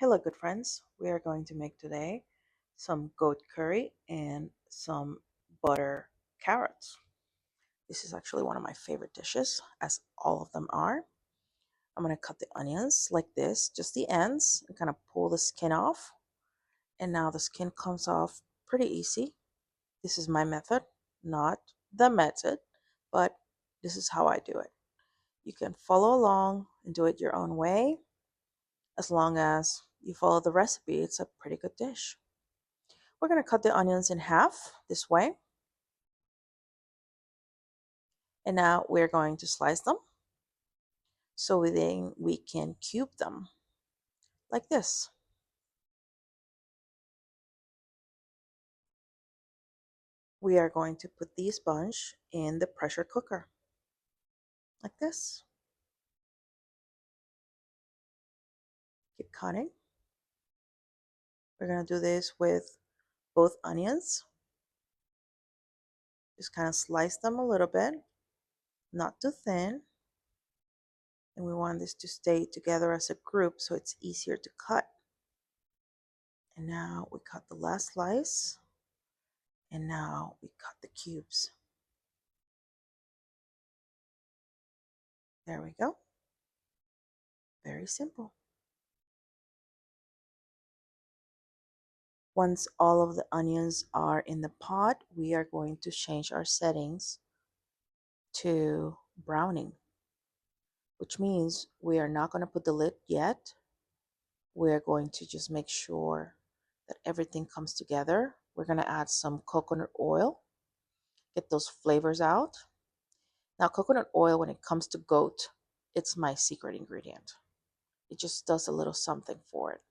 Hello, good friends. We are going to make today some goat curry and some butter carrots. This is actually one of my favorite dishes, as all of them are. I'm going to cut the onions like this, just the ends, and kind of pull the skin off. And now the skin comes off pretty easy. This is my method, not the method, but this is how I do it. You can follow along and do it your own way. As long as you follow the recipe, it's a pretty good dish. We're going to cut the onions in half this way. And now we're going to slice them so then we can cube them like this. We are going to put these bunch in the pressure cooker like this. Keep cutting. We're going to do this with both onions. Just kind of slice them a little bit, not too thin. And we want this to stay together as a group so it's easier to cut. And now we cut the last slice. And now we cut the cubes. There we go. Very simple. Once all of the onions are in the pot, we are going to change our settings to browning, which means we are not going to put the lid yet. We're going to just make sure that everything comes together. We're going to add some coconut oil, get those flavors out. Now, coconut oil, when it comes to goat, it's my secret ingredient. It just does a little something for it.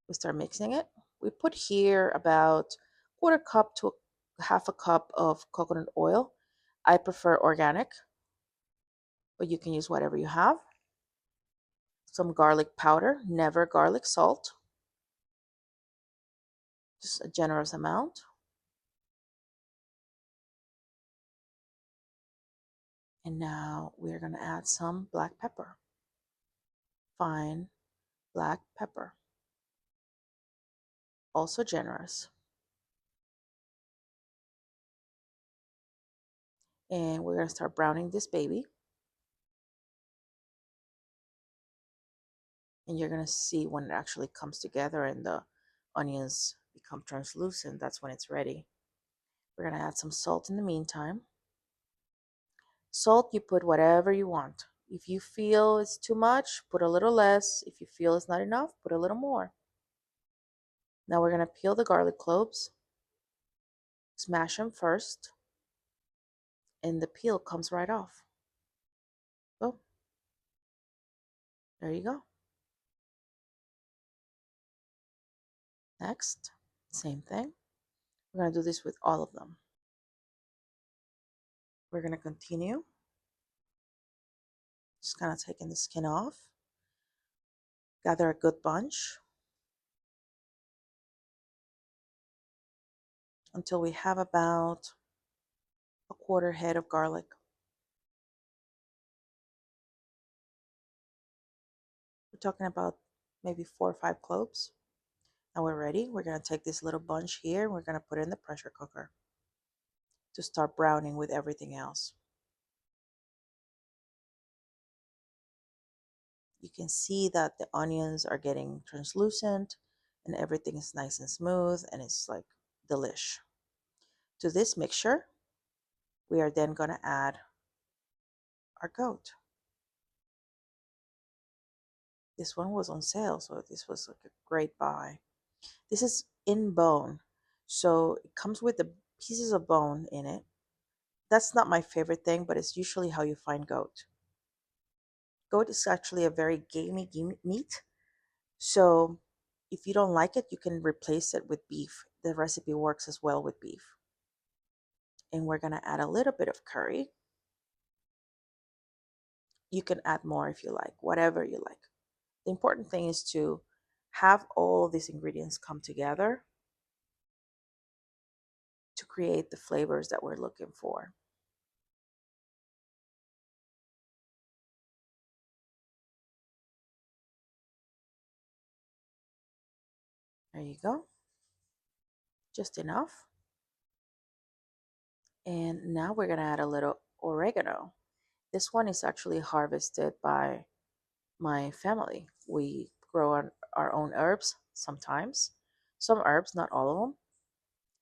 We start mixing it. We put here about quarter cup to half a cup of coconut oil. I prefer organic, but you can use whatever you have. Some garlic powder, never garlic salt, just a generous amount. And now we're going to add some black pepper, fine black pepper, also generous. And we're going to start browning this baby. And you're going to see when it actually comes together and the onions become translucent, that's when it's ready. We're going to add some salt in the meantime. Salt, you put whatever you want. If you feel it's too much, put a little less. If you feel it's not enough, put a little more. Now we're going to peel the garlic cloves. Smash them first. And the peel comes right off. Boom. There you go. Next, same thing. We're going to do this with all of them. We're going to continue. Just kind of taking the skin off. Gather a good bunch until we have about a quarter head of garlic. We're talking about maybe 4 or 5 cloves. Now we're ready. We're going to take this little bunch here and we're going to put it in the pressure cooker to start browning with everything else. You can see that the onions are getting translucent and everything is nice and smooth and it's like delish. To this mixture, we are then going to add our goat. This one was on sale, so this was like a great buy. This is in bone, so it comes with the pieces of bone in it. That's not my favorite thing, but it's usually how you find goat. Goat is actually a very gamey meat, so if you don't like it, you can replace it with beef. The recipe works as well with beef. And we're going to add a little bit of curry. You can add more if you like, whatever you like. The important thing is to have all these ingredients come together to create the flavors that we're looking for. There you go. Just enough. And now we're going to add a little oregano. This one is actually harvested by my family. We grow our own herbs sometimes. Some herbs, not all of them.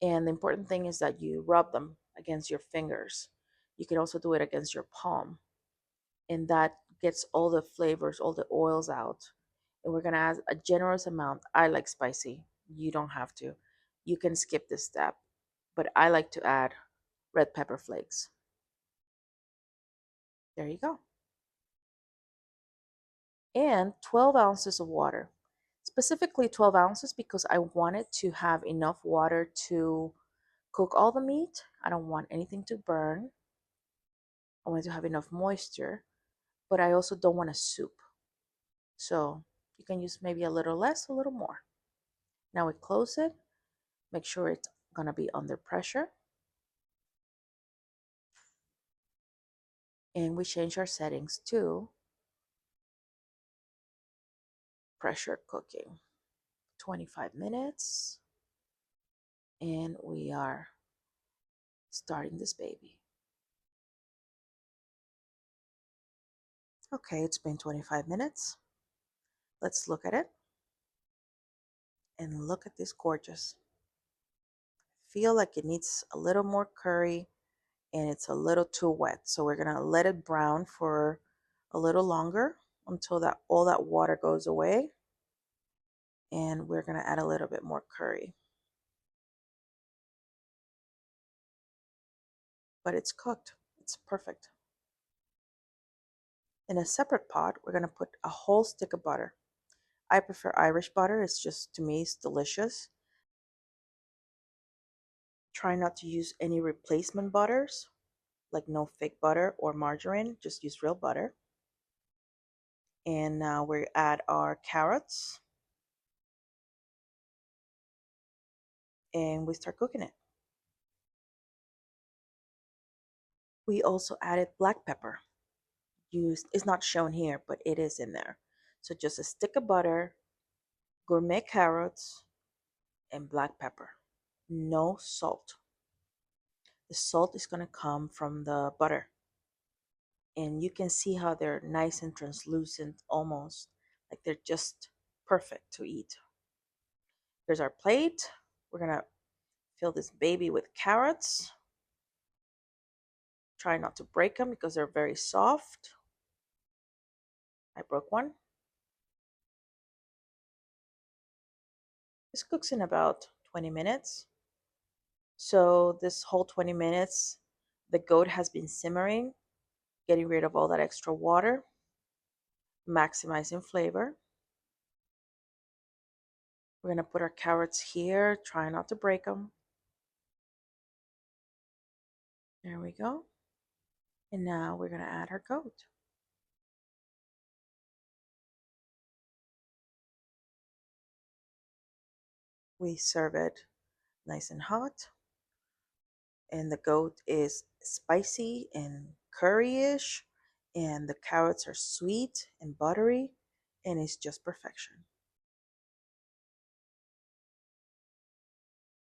And the important thing is that you rub them against your fingers. You can also do it against your palm. And that gets all the flavors, all the oils out. And we're going to add a generous amount. I like spicy. You don't have to. You can skip this step. But I like to add red pepper flakes. There you go. And 12 ounces of water. Specifically 12 ounces because I wanted to have enough water to cook all the meat. I don't want anything to burn. I want to have enough moisture, but I also don't want a soup. So you can use maybe a little less, a little more. Now we close it. Make sure it's going to be under pressure. And we change our settings to pressure cooking. 25 minutes. And we are starting this baby. Okay, it's been 25 minutes. Let's look at it. And look at this gorgeous. Feel like it needs a little more curry and it's a little too wet. So we're gonna let it brown for a little longer until that all that water goes away. And we're gonna add a little bit more curry. But it's cooked. It's perfect. In a separate pot, we're gonna put a whole stick of butter. I prefer Irish butter. It's just, to me, it's delicious. Try not to use any replacement butters, like no fake butter or margarine. Just use real butter. And now we add our carrots and we start cooking it. We also added black pepper. Used, it's not shown here, but it is in there. So just a stick of butter, gourmet carrots, and black pepper. No salt. The salt is going to come from the butter. And you can see how they're nice and translucent, almost like they're just perfect to eat. Here's our plate. We're going to fill this baby with carrots. Try not to break them because they're very soft. I broke one. This cooks in about 20 minutes. So this whole 20 minutes, the goat has been simmering, getting rid of all that extra water, maximizing flavor. We're going to put our carrots here, try not to break them. There we go. And now we're going to add our goat. We serve it nice and hot. And the goat is spicy and curry-ish. And the carrots are sweet and buttery. And it's just perfection.